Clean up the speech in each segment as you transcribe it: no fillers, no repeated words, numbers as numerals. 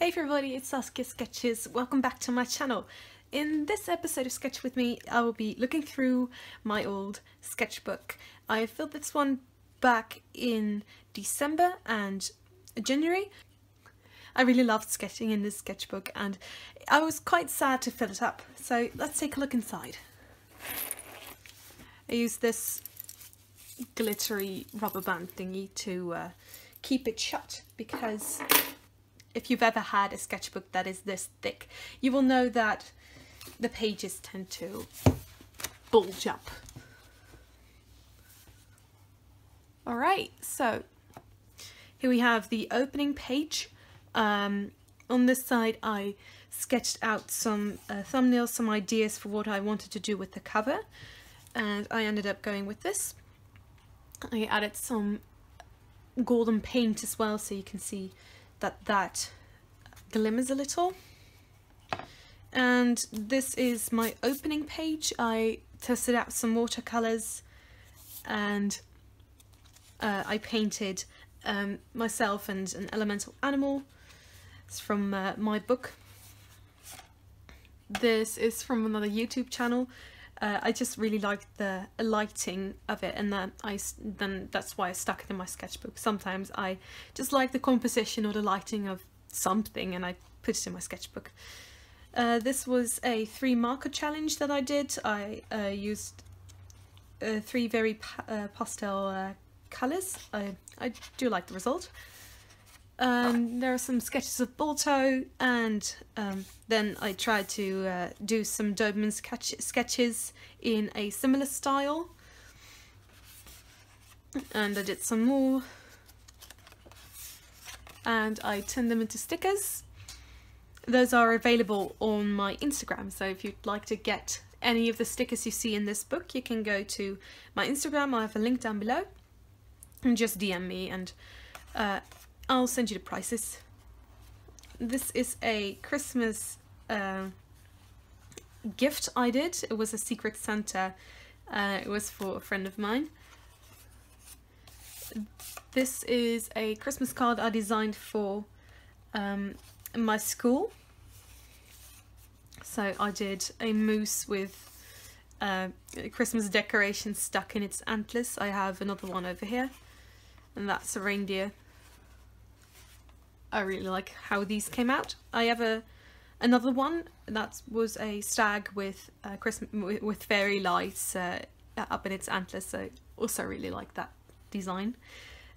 Hey everybody, it's SaskiaSketches. Welcome back to my channel. In this episode of Sketch With Me, I will be looking through my old sketchbook. I filled this one back in December and January. I really loved sketching in this sketchbook and I was quite sad to fill it up. So let's take a look inside. I used this glittery rubber band thingy to keep it shut, because if you've ever had a sketchbook that is this thick, you will know that the pages tend to bulge up. Alright, so here we have the opening page. On this side I sketched out some thumbnails, some ideas for what I wanted to do with the cover, and I ended up going with this. I added some golden paint as well, so you can see that glimmers a little. And this is my opening page. I tested out some watercolors and I painted myself and an elemental animal. It's from my book. This is from another YouTube channel. I just really liked the lighting of it, and then that's why I stuck it in my sketchbook. Sometimes I just like the composition or the lighting of something and I put it in my sketchbook. This was a 3 marker challenge that I did. I used 3 very pastel colours. I do like the result. There are some sketches of Balto, and then I tried to do some Doberman sketches in a similar style, and I did some more, and I turned them into stickers. Those are available on my Instagram, so if you'd like to get any of the stickers you see in this book, you can go to my Instagram. I have a link down below, and just DM me and I'll send you the prices. This is a Christmas gift I did. It was a Secret Santa. It was for a friend of mine. This is a Christmas card I designed for my school. So I did a moose with Christmas decorations stuck in its antlers. I have another one over here, and that's a reindeer. I really like how these came out. I have another one that was a stag with with fairy lights up in its antlers, so also really like that design.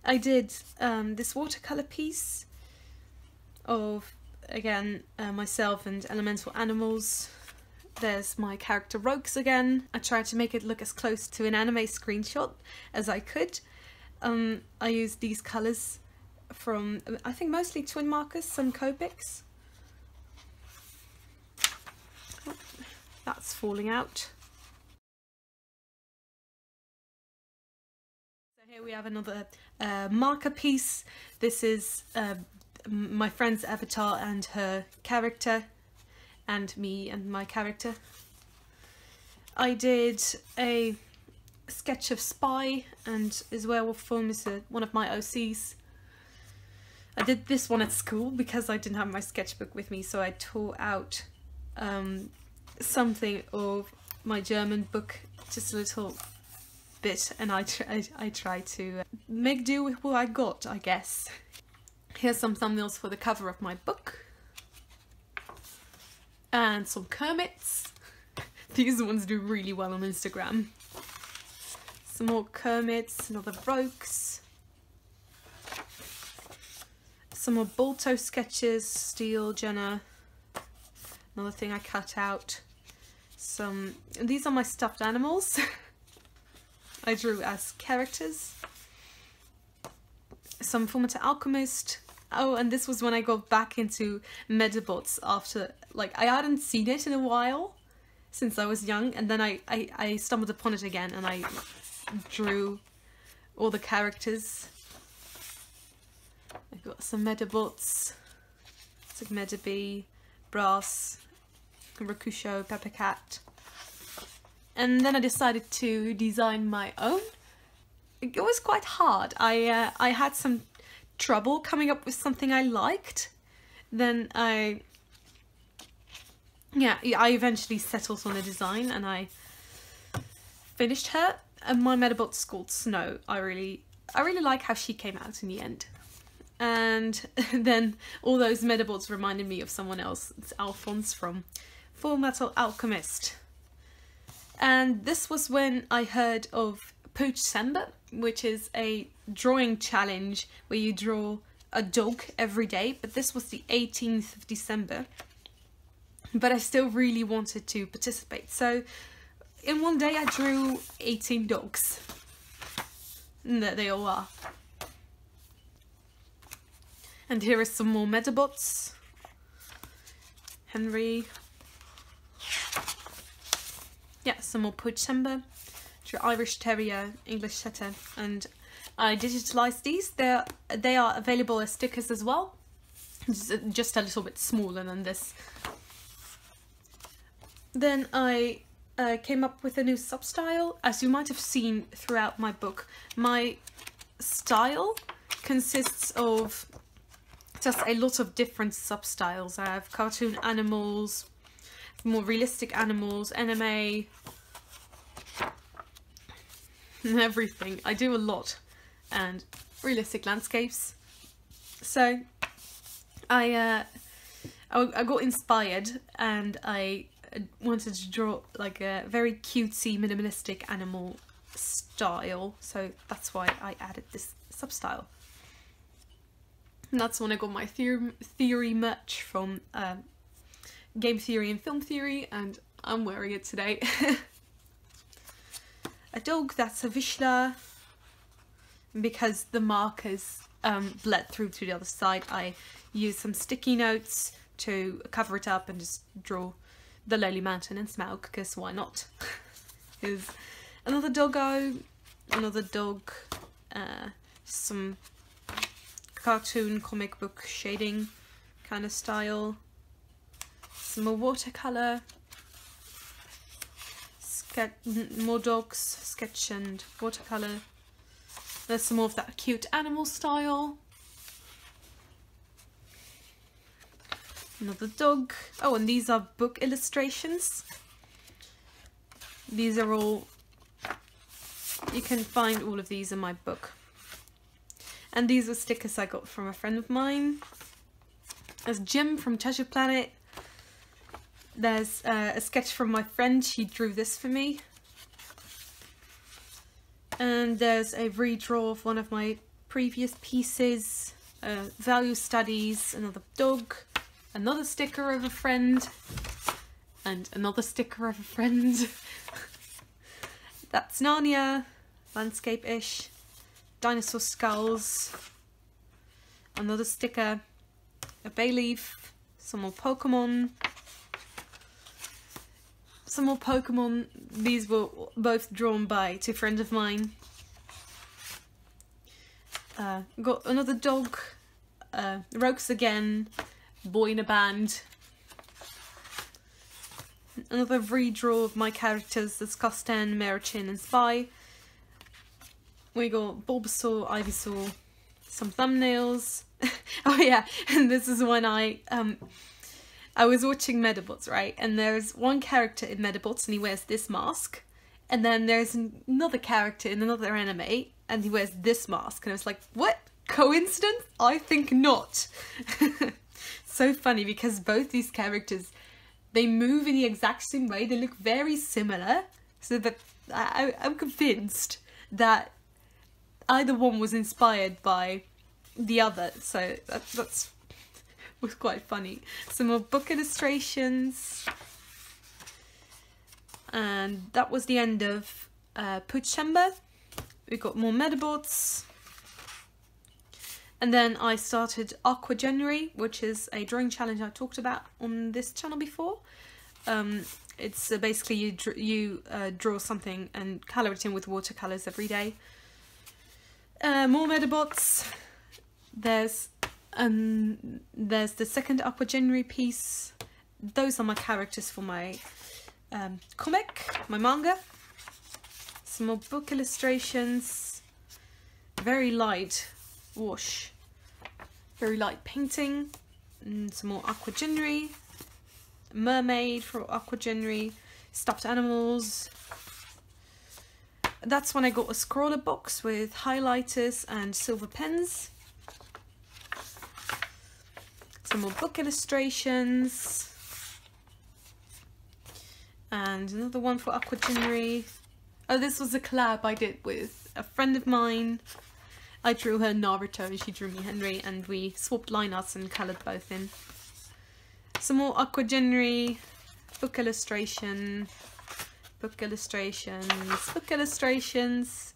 I did this watercolor piece of, again, myself and elemental animals. There's my character Rogues again. I tried to make it look as close to an anime screenshot as I could. I used these colours from, I think, mostly twin markers, some Copics. Oh, that's falling out. So here we have another marker piece. This is my friend's avatar and her character, and me and my character. I did a sketch of Spy, and his werewolf form is one of my OCs. I did this one at school because I didn't have my sketchbook with me, so I tore out something of my German book, just a little bit, and I tried to make do with what I got, I guess. Here's some thumbnails for the cover of my book. And some Kermits. These ones do really well on Instagram. Some more Kermits, another Rogues. Some more Balto sketches, Steel, Jenna, another thing I cut out. These are my stuffed animals. I drew as characters. Some Fullmetal Alchemist. Oh, and this was when I got back into Medabots after, like, I hadn't seen it in a while, since I was young, and then I stumbled upon it again and I drew all the characters. I've got some Medabots, it's like Medabee, Brass, Rakusho, Peppercat. And then I decided to design my own. It was quite hard. I had some trouble coming up with something I liked, then I eventually settled on a design and I finished her. And my Metabot's called Snow. I really like how she came out in the end. And then all those Metabots reminded me of someone else. It's Alphonse from Full Metal Alchemist. And this was when I heard of Poocember, which is a drawing challenge where you draw a dog every day, but this was the 18th of December. But I still really wanted to participate. So in one day I drew 18 dogs. And there they all are. And here is some more Metabots. Henry. Yeah, some more Poocember. Irish Terrier, English Setter, and I digitalised these. They are available as stickers as well, just a little bit smaller than this. Then I came up with a new sub-style. As you might have seen throughout my book, my style consists of just a lot of different sub-styles. I have cartoon animals, more realistic animals, anime, and everything. I do a lot, and realistic landscapes. So I got inspired and I wanted to draw like a very cutesy minimalistic animal style, so that's why I added this sub-style. And that's when I got my theory merch from Game Theory and Film Theory, and I'm wearing it today. A dog, that's a Vizsla. Because the markers bled through to the other side, I used some sticky notes to cover it up and just draw the Lowly Mountain and Smaug, because why not? Here's another doggo, another dog, some cartoon comic book shading kind of style, some more watercolour, more dogs, sketch and watercolour. There's some more of that cute animal style. Another dog. Oh, and these are book illustrations. These are all, you can find all of these in my book. And these are stickers I got from a friend of mine. There's Jim from Treasure Planet. There's a sketch from my friend, she drew this for me. And there's a redraw of one of my previous pieces, value studies, another dog, another sticker of a friend, and another sticker of a friend. That's Narnia, landscape-ish, dinosaur skulls, another sticker, a bay leaf, some more Pokemon. Some more Pokemon. These were both drawn by two friends of mine. Got another dog, Rogues again, boy in a band. Another redraw of my characters, that's Costan, Marichin and Spy. We got Bulbasaur, Ivysaur, some thumbnails. Oh yeah, and this is when I was watching Metabots, right? And there's one character in Metabots and he wears this mask. And then there's another character in another anime and he wears this mask. And I was like, what? Coincidence? I think not. So funny because both these characters, they move in the exact same way. They look very similar. So that I'm convinced that either one was inspired by the other. So that's was quite funny. Some more book illustrations, and that was the end of Poocember. We got more Metabots, and then I started Aqua January, which is a drawing challenge I talked about on this channel before. It's basically you draw something and colour it in with watercolours every day. More Metabots. There's the second Aqua January piece. Those are my characters for my comic, my manga. Some more book illustrations. Very light wash. Very light painting. some more aqua ginnery, mermaid for aqua ginnery, stuffed animals. That's when I got a scroller box with highlighters and silver pens. Some more book illustrations. And another one for aqua ginnery. Oh, this was a collab I did with a friend of mine. I drew her Naruto and she drew me Henry, and we swapped line arts and coloured both in. Some more aqua ginnery, book illustration, book illustrations, book illustrations.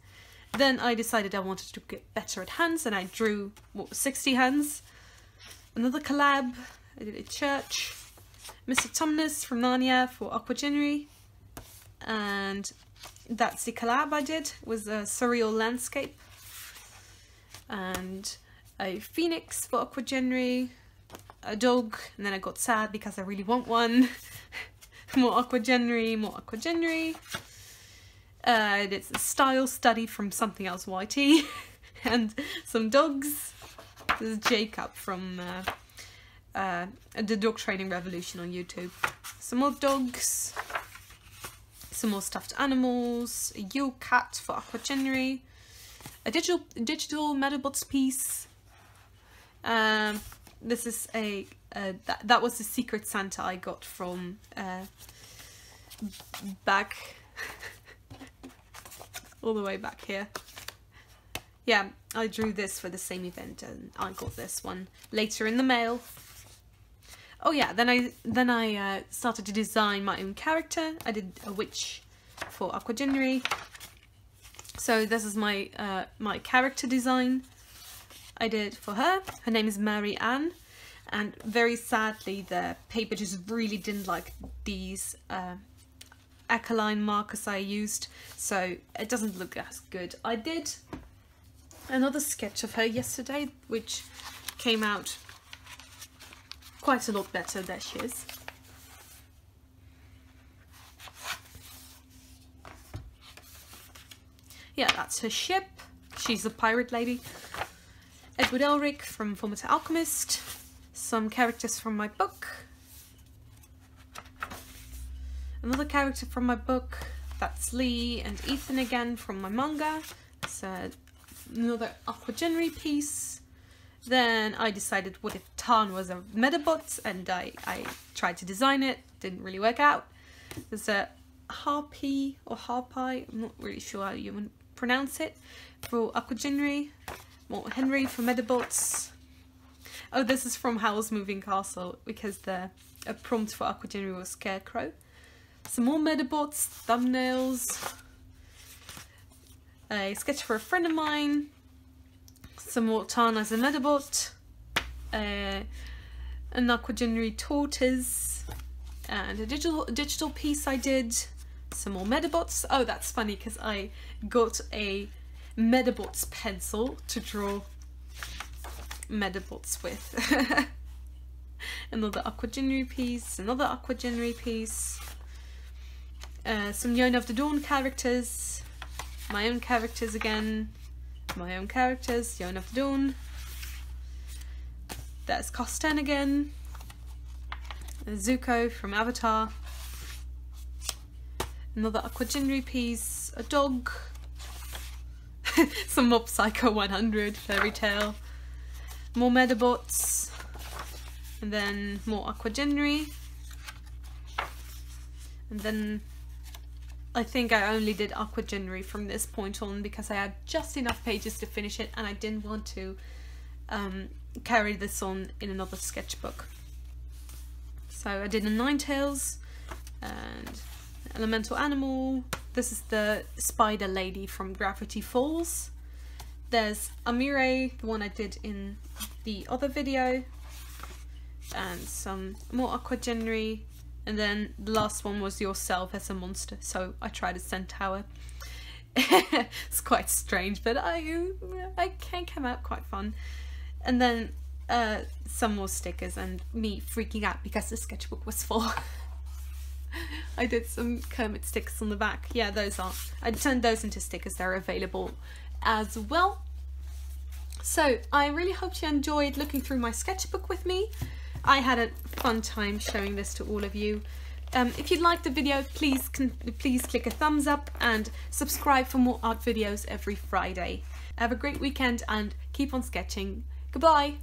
Then I decided I wanted to get better at hands, and I drew 60 hands. Another collab, I did a church. Mr. Tumnus from Narnia for aqua ginnery. And that's the collab I did, was a surreal landscape. And a phoenix for aqua ginnery, a dog, and then I got sad because I really want one. More aqua ginnery, more aqua ginnery. It's a style study from Something Else YT. And some dogs. This is Jacob from the Dog Training Revolution on YouTube. Some more dogs. Some more stuffed animals. A Yule cat for aqua ginnery. A digital Metabots piece. This is that was the Secret Santa I got from back all the way back here. Yeah, I drew this for the same event, and I got this one later in the mail. Oh yeah, then I started to design my own character. I did a witch for aqua ginnery. So this is my my character design I did for her. Her name is Mary Ann, and very sadly the paper just really didn't like these Aquiline markers I used, so it doesn't look as good. I did another sketch of her yesterday, which came out quite a lot better. There she is. Yeah, that's her ship. She's a pirate lady. Edward Elric from Fullmetal Alchemist. Some characters from my book. Another character from my book. That's Lee and Ethan again from my manga. So another aqua ginnery piece. Then I decided what if Tarn was a Metabot, and I tried to design it. Didn't really work out. There's a harpy or harpy, I'm not really sure how you would pronounce it, for aqua ginnery. More Henry for Metabots. Oh, this is from Howl's Moving Castle, because the prompt for aqua ginnery was Scarecrow. Some more Metabots, thumbnails, a sketch for a friend of mine, some more Tarn as a Metabot, an aqua ginnery tortoise, and a digital piece I did. Some more Metabots. Oh, that's funny because I got a Metabots pencil to draw Metabots with. Another aqua ginnery piece, another aqua ginnery piece. Some Yona of the Dawn characters, my own characters again, my own characters, Yona of the Dawn. There's Kosten again, Zuko from Avatar, another aqua ginnery piece, a dog, some Mob Psycho 100 fairy tale, more Metabots, and then more aqua ginnery, and then I think I only did aqua ginnery from this point on because I had just enough pages to finish it, and I didn't want to carry this on in another sketchbook. So I did a Ninetales and elemental animal. This is the spider lady from Gravity Falls. There's Amire, the one I did in the other video, and some more aqua ginnery. And then the last one was yourself as a monster, so I tried a centaur. It's quite strange, but I can come out quite fun. And then some more stickers and me freaking out because the sketchbook was full. I did some Kermit stickers on the back. Yeah, those are. I turned those into stickers. They're available as well. So I really hope you enjoyed looking through my sketchbook with me. I had a fun time showing this to all of you. If you liked the video, please click a thumbs up and subscribe for more art videos every Friday. Have a great weekend and keep on sketching. Goodbye!